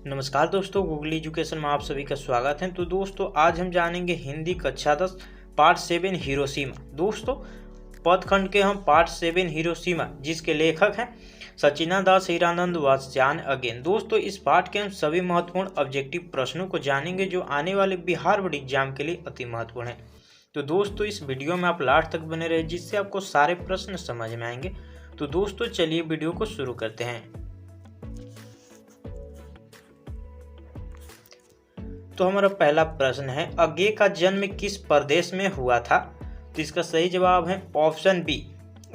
नमस्कार दोस्तों, Google education में आप सभी का स्वागत है। तो दोस्तों आज हम जानेंगे हिंदी कक्षा 10 पार्ट 7 हिरोशिमा। दोस्तों पदखंड के हम पार्ट 7 हिरोशिमा जिसके लेखक हैं सचिना दास हीरानंद वात्स्यायन अगेन। दोस्तों इस पाठ के हम सभी महत्वपूर्ण ऑब्जेक्टिव प्रश्नों को जानेंगे जो आने वाले बिहार बोर्ड एग्जाम के लिए अति महत्वपूर्ण है। तो दोस्तों इस वीडियो में आप लास्ट तक बने रहे जिससे आपको सारे प्रश्न समझ में आएंगे। तो दोस्तों चलिए वीडियो को शुरू करते हैं। तो हमारा पहला प्रश्न है, अज्ञे का जन्म किस प्रदेश में हुआ था? तो इसका सही जवाब है ऑप्शन बी,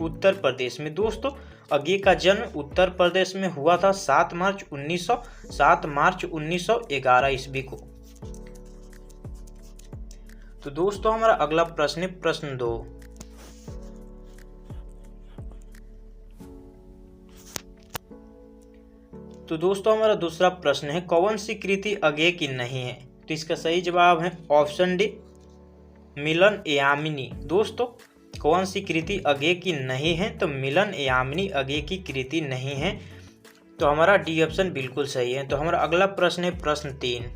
उत्तर प्रदेश में। दोस्तों अज्ञे का जन्म उत्तर प्रदेश में हुआ था 7 मार्च 1911 ईस्वी को। तो दोस्तों हमारा अगला प्रश्न है प्रश्न 2। तो दोस्तों हमारा दूसरा प्रश्न है, कौन सी कृति अज्ञे की नहीं है? तो इसका सही जवाब है ऑप्शन डी, मिलन यामिनी। दोस्तों कौन सी कृति अज्ञे की नहीं है? तो मिलन यामिनी अज्ञे की कृति नहीं है। तो हमारा डी ऑप्शन बिल्कुल सही है। तो हमारा अगला प्रश्न है प्रश्न 3।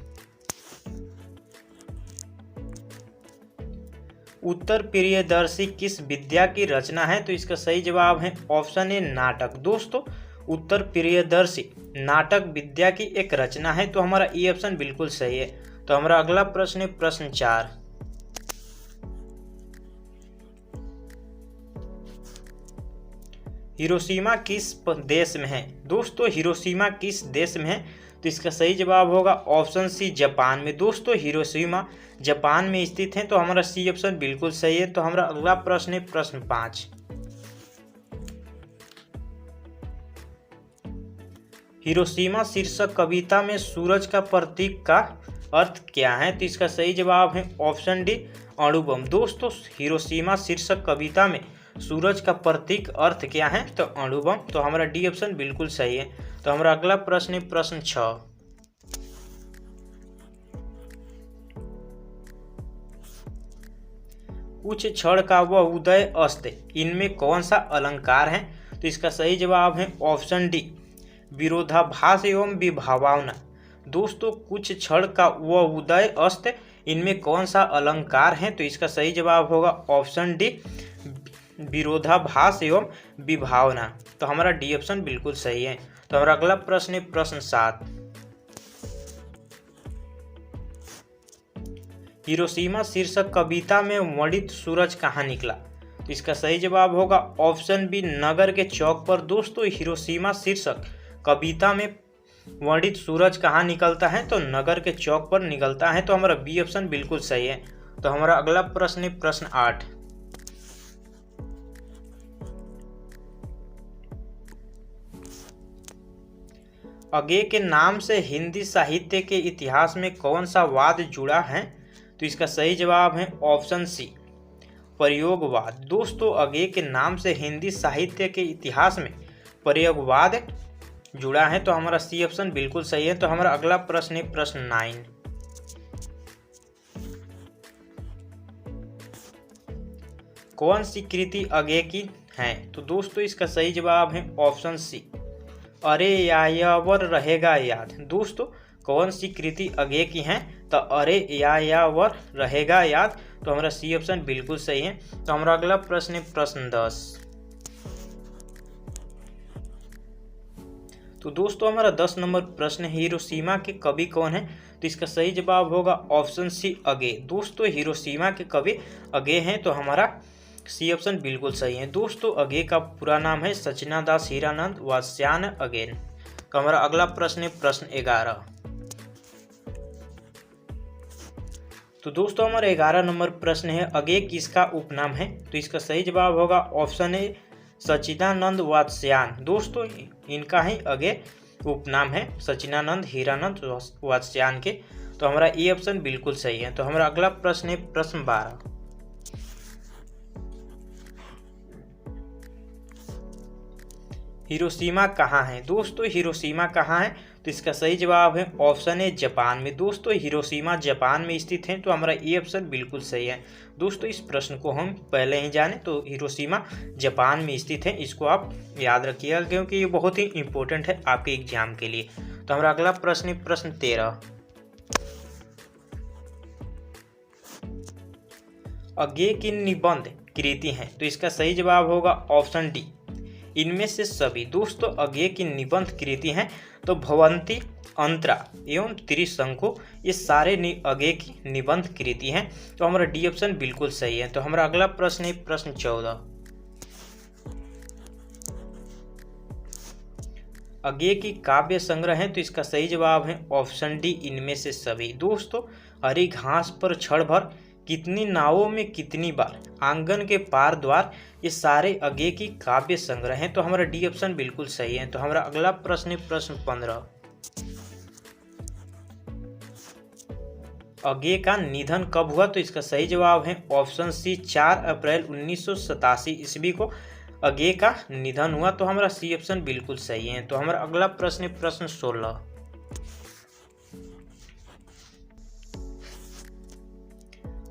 उत्तर प्रियदर्शी किस विद्या की रचना है? तो इसका सही जवाब है ऑप्शन ए, नाटक। दोस्तों उत्तर प्रियदर्शी नाटक विद्या की एक रचना है। तो हमारा ई ऑप्शन बिल्कुल सही है। तो हमारा अगला प्रश्न है प्रश्न 4। हिरोशिमा किस देश में है? दोस्तों हिरोशिमा किस देश में है? तो इसका सही जवाब होगा ऑप्शन सी, जापान में। दोस्तों हिरोशिमा जापान में स्थित है। तो हमारा सी ऑप्शन बिल्कुल सही है। तो हमारा अगला प्रश्न है प्रश्न 5। हिरोशिमा शीर्षक कविता में सूरज का प्रतीक का अर्थ क्या है? तो इसका सही जवाब है ऑप्शन डी, अणुबम। दोस्तों हिरोशिमा शीर्षक कविता में सूरज का प्रतीक अर्थ क्या है? तो अणुबम। तो हमारा डी ऑप्शन बिल्कुल सही है। तो हमारा अगला प्रश्न है प्रश्न 6। कुछ क्षण का वह उदय अस्त, इनमें कौन सा अलंकार है? तो इसका सही जवाब है ऑप्शन डी, विरोधाभास एवं विभावना। दोस्तों कुछ क्षण का वह उदय अस्त, इनमें कौन सा अलंकार है? तो इसका सही जवाब होगा ऑप्शन डी, विरोधाभास एवं विभावना। तो हमारा डी ऑप्शन बिल्कुल सही है। तो हमारा अगला प्रश्न है प्रश्न 7। हिरोशिमा शीर्षक कविता में वर्णित सूरज कहाँ निकला? तो इसका सही जवाब होगा ऑप्शन बी, नगर के चौक पर। दोस्तों हिरोशिमा शीर्षक कविता में वर्णित सूरज कहाँ निकलता है? तो नगर के चौक पर निकलता है। तो हमारा बी ऑप्शन बिल्कुल सही है। तो हमारा अगला प्रश्न है प्रश्न 8। अज्ञे के नाम से हिंदी साहित्य के इतिहास में कौन सा वाद जुड़ा है? तो इसका सही जवाब है ऑप्शन सी, प्रयोगवाद। दोस्तों अज्ञे के नाम से हिंदी साहित्य के इतिहास में प्रयोगवाद जुड़ा है। तो हमारा सी ऑप्शन बिल्कुल सही है। तो हमारा अगला प्रश्न है प्रश्न 9। कौन सी कृति अज्ञे की है? तो दोस्तों इसका सही जवाब है ऑप्शन सी, अरे यायावर रहेगा याद। दोस्तों कौन सी कृति अज्ञे की है? तो अरे यायावर रहेगा याद। तो हमारा सी ऑप्शन बिल्कुल सही है। तो हमारा अगला प्रश्न है प्रश्न 10। तो दोस्तों हमारा 10 नंबर प्रश्न है, हिरोशिमा के कवि कौन है? तो इसका सही जवाब होगा ऑप्शन सी, अज्ञे। दोस्तों हिरोशिमा के कवि अज्ञे हैं। तो हमारा सी ऑप्शन बिल्कुल सही है। दोस्तों अज्ञे का पूरा नाम है सचिना दास हीरानंद वात्स्यायन अगेन। तो हमारा अगला प्रश्न है प्रश्न 11। तो दोस्तों हमारा 11 नंबर प्रश्न है, अज्ञे किसका उपनाम है? तो इसका सही जवाब होगा ऑप्शन ए, सचिदानंद वात्स्यायन। दोस्तों इनका ही अज्ञे उपनाम है सचिदानंद हीरानंद वात्स्यायन के। तो हमारा ए ऑप्शन बिल्कुल सही है। तो हमारा अगला प्रश्न है प्रश्न 12। हिरोशिमा कहाँ है? दोस्तों हिरोशिमा कहाँ है? तो इसका सही जवाब है ऑप्शन ए, जापान में। दोस्तों हिरोशिमा जापान में स्थित है। तो हमारा ए ऑप्शन बिल्कुल सही है। दोस्तों इस प्रश्न को हम पहले ही जाने, तो हिरोशिमा जापान में स्थित है, इसको आप याद रखिएगा क्योंकि ये बहुत ही इंपॉर्टेंट है आपके एग्जाम के लिए। तो हमारा अगला प्रश्न है प्रश्न 13। अज्ञेय की निबंध कृति हैं, तो इसका सही जवाब होगा ऑप्शन डी, इनमें से सभी। दोस्तों अज्ञेय की निबंध कृति हैं तो भवंती, अंतरा एवं त्रिशंकु ये सारे अज्ञेय की निबंध कृति हैं, तो हमारा डी ऑप्शन बिल्कुल सही है। तो हमारा अगला प्रश्न है प्रश्न 14। अज्ञेय की काव्य संग्रह है, तो इसका सही जवाब है ऑप्शन डी, इनमें से सभी। दोस्तों हरी घास पर क्षण भर, कितनी नावों में कितनी बार, आंगन के पार द्वार ये सारे अज्ञेय की काव्य संग्रह हैं, तो हमारा डी ऑप्शन बिल्कुल सही है। तो हमारा अगला प्रश्न है प्रश्न 15। अज्ञेय का निधन कब हुआ, तो इसका सही जवाब है ऑप्शन सी, 4 अप्रैल 1987 ईस्वी को अज्ञेय का निधन हुआ, तो हमारा सी ऑप्शन बिल्कुल सही है। तो हमारा अगला प्रश्न है प्रश्न 16।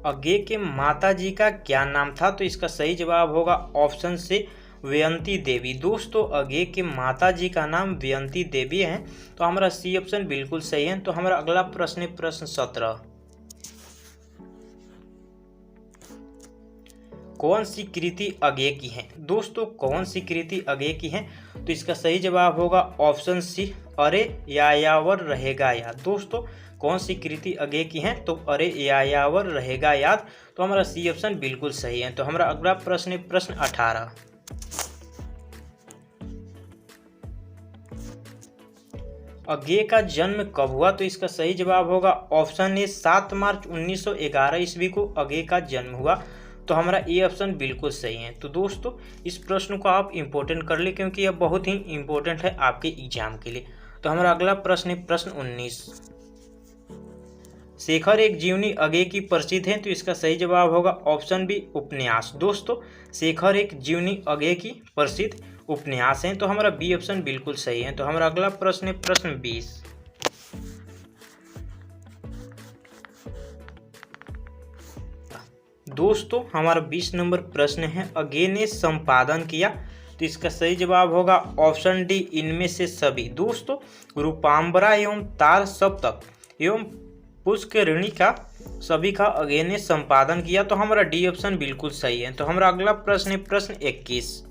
अज्ञेय के माता जी का क्या नाम था, तो इसका सही जवाब होगा ऑप्शन से व्यंती देवी। दोस्तों अज्ञेय के माता जी का नाम व्यंती देवी है, तो हमारा सी ऑप्शन बिल्कुल सही है। तो हमारा अगला प्रश्न है प्रश्न 17। कौन सी कृति अज्ञेय की है? दोस्तों कौन सी कृति अज्ञेय की है, तो इसका सही जवाब होगा ऑप्शन सी, अरे यायावर रहेगा याद। दोस्तों कौन सी कृति अज्ञेय की है, तो अरे यायावर रहेगा याद, तो हमारा सी ऑप्शन बिल्कुल सही है। तो हमारा अगला प्रश्न है प्रश्न 18। अज्ञेय का जन्म कब हुआ, तो इसका सही जवाब होगा ऑप्शन ए, 7 मार्च 1911 ईस्वी को अज्ञेय का जन्म हुआ, तो हमारा ए ऑप्शन बिल्कुल सही है। तो दोस्तों इस प्रश्न को आप इंपॉर्टेंट कर ले, क्योंकि यह बहुत ही इंपॉर्टेंट है आपके एग्जाम के लिए। तो हमारा अगला प्रश्न है प्रश्न 19। शेखर एक जीवनी अज्ञेय की प्रसिद्ध है, तो इसका सही जवाब होगा ऑप्शन बी, उपन्यास। दोस्तों शेखर एक जीवनी अज्ञेय की प्रसिद्ध उपन्यास है, तो हमारा बी ऑप्शन बिल्कुल सही है। तो हमारा अगला प्रश्न है प्रश्न 20। दोस्तों हमारा 20 नंबर प्रश्न है, अज्ञेय ने संपादन किया, तो इसका सही जवाब होगा ऑप्शन डी, इनमें से सभी। दोस्तों रूपांबरा एवं तार सप्तक एवं पुष्करिणी का सभी का अज्ञेय ने संपादन किया, तो हमारा डी ऑप्शन बिल्कुल सही है। तो हमारा अगला प्रश्न है प्रश्न 21।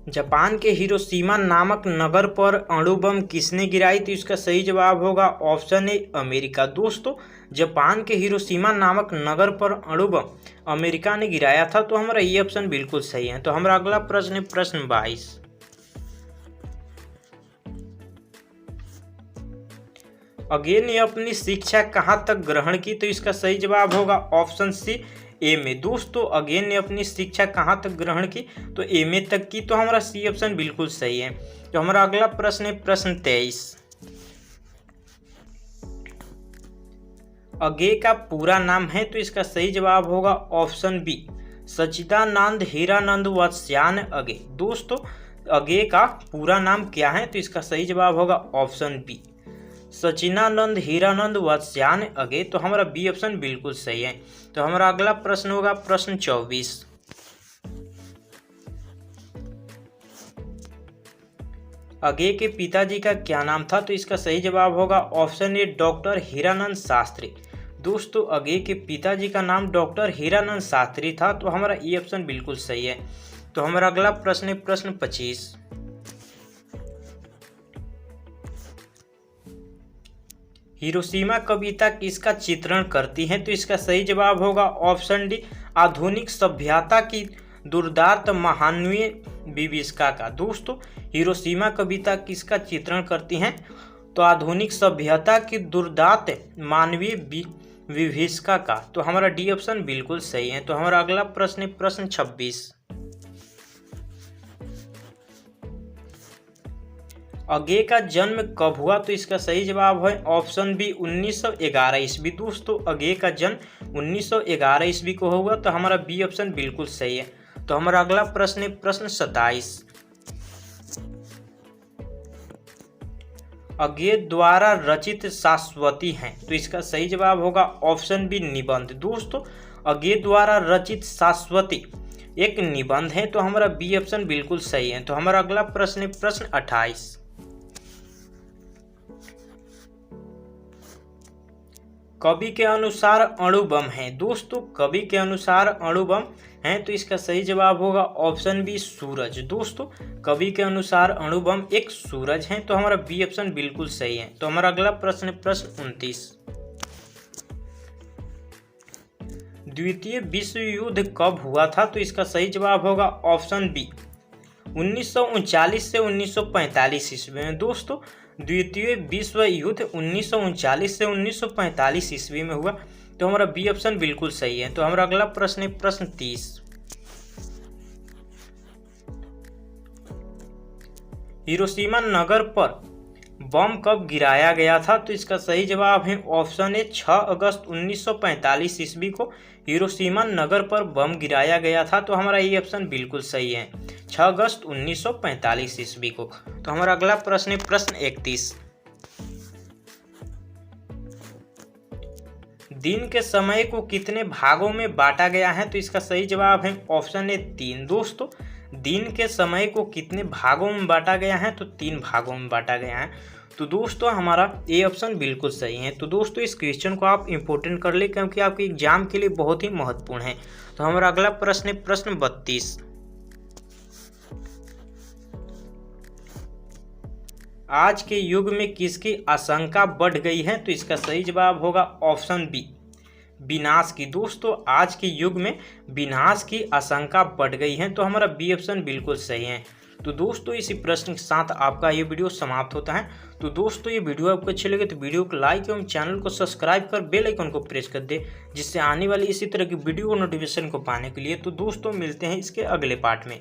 जापान के हिरोशिमा नामक नगर पर अणु बम किसने गिराई, तो इसका सही जवाब होगा ऑप्शन ए, अमेरिका। दोस्तों जापान के हिरोशिमा नामक नगर पर अणु बम अमेरिका ने गिराया था, तो हमारा ये ऑप्शन बिल्कुल सही है। तो हमारा अगला प्रश्न है प्रश्न 22। अज्ञेय ने अपनी शिक्षा कहाँ तक ग्रहण की, तो इसका सही जवाब होगा ऑप्शन सी, एमए। दोस्तों अज्ञेय ने अपनी शिक्षा कहाँ तक ग्रहण की, तो एमए तक की, तो हमारा सी ऑप्शन बिल्कुल सही है। तो हमारा अगला प्रश्न है प्रश्न 23। अज्ञेय का पूरा नाम है, तो इसका सही जवाब होगा ऑप्शन बी, सच्चिदानंद हीरानंद वत्स्यान अज्ञेय। दोस्तों अज्ञेय का पूरा नाम क्या है, तो इसका सही जवाब होगा ऑप्शन बी, सच्चिदानंद हीरानंद वत्स्यान अज्ञेय, तो हमारा बी ऑप्शन बिल्कुल सही है। तो हमारा अगला प्रश्न होगा प्रश्न 24। अज्ञेय के पिताजी का क्या नाम था, तो इसका सही जवाब होगा option A, doctor Hiranand Shastri. दोस्तों अज्ञेय के पिताजी का नाम डॉक्टर हीरानंद शास्त्री था, तो हमारा ये ऑप्शन बिल्कुल सही है। तो हमारा अगला प्रश्न है प्रश्न 25। हिरोशिमा कविता किसका चित्रण करती है, तो इसका सही जवाब होगा ऑप्शन डी, आधुनिक सभ्यता की दुर्दांत महानवीय विभीषिका का। दोस्तों हिरोशिमा कविता किसका चित्रण करती हैं, तो आधुनिक सभ्यता की दुर्दांत मानवीय विभीषिका का, तो हमारा डी ऑप्शन बिल्कुल सही है। तो हमारा अगला प्रश्न है प्रश्न 26। अज्ञेय का जन्म कब हुआ, तो इसका सही जवाब है ऑप्शन बी, 1911 ईस्वी। दोस्तों अज्ञेय का जन्म 1911 ईस्वी को हुआ, तो हमारा बी ऑप्शन बिल्कुल सही है। तो हमारा अगला प्रश्न है प्रश्न 27। अज्ञेय द्वारा रचित शाश्वती हैं, तो इसका सही जवाब होगा ऑप्शन बी, निबंध। दोस्तों अज्ञेय द्वारा रचित शाश्वती एक निबंध है, तो हमारा बी ऑप्शन बिल्कुल सही है। तो हमारा अगला प्रश्न है प्रश्न 28। कवि के अनुसार अणु बम है। दोस्तों कवि के अनुसार अणु बम है, तो इसका सही जवाब होगा ऑप्शन बी सूरज। दोस्तों कवि के अनुसार अणु बम एक सूरज है, तो हमारा बी ऑप्शन बिल्कुल सही है। तो हमारा अगला प्रश्न है प्रश्न 29। द्वितीय विश्व युद्ध कब हुआ था? तो इसका सही जवाब होगा ऑप्शन बी 1939 से 1945 ईस्वी में। दोस्तों द्वितीय विश्व युद्ध 1939 से 1945 ईस्वी में हुआ, तो हमारा बी ऑप्शन बिल्कुल सही है। तो हमारा अगला प्रश्न है प्रश्न 30। हिरोशिमा नगर पर बम कब गिराया गया था? तो इसका सही जवाब है ऑप्शन ए 6 अगस्त 1945 ईस्वी को हिरोशिमा नगर पर बम गिराया गया था। तो हमारा ये ऑप्शन बिल्कुल सही है, 6 अगस्त 1945 ईस्वी को। तो हमारा अगला प्रश्न है प्रश्न 31। दिन के समय को कितने भागों में बांटा गया है? तो इसका सही जवाब है ऑप्शन ए 3। दोस्तों दिन के समय को कितने भागों में बांटा गया है? तो 3 भागों में बांटा गया है। तो दोस्तों हमारा ए ऑप्शन बिल्कुल सही है। तो दोस्तों इस क्वेश्चन को आप इंपोर्टेंट कर ले, क्योंकि आपके एग्जाम के लिए बहुत ही महत्वपूर्ण है। तो हमारा अगला प्रश्न है प्रश्न 32। आज के युग में किसकी आशंका बढ़ गई है? तो इसका सही जवाब होगा ऑप्शन बी विनाश की। दोस्तों आज के युग में विनाश की आशंका बढ़ गई है, तो हमारा बी ऑप्शन बिल्कुल सही है। तो दोस्तों इसी प्रश्न के साथ आपका ये वीडियो समाप्त होता है। तो दोस्तों ये वीडियो आपको अच्छी लगे तो वीडियो को लाइक एवं चैनल को सब्सक्राइब कर बेल आइकन को प्रेस कर दे, जिससे आने वाली इसी तरह की वीडियो नोटिफिकेशन को पाने के लिए। तो दोस्तों मिलते हैं इसके अगले पार्ट में।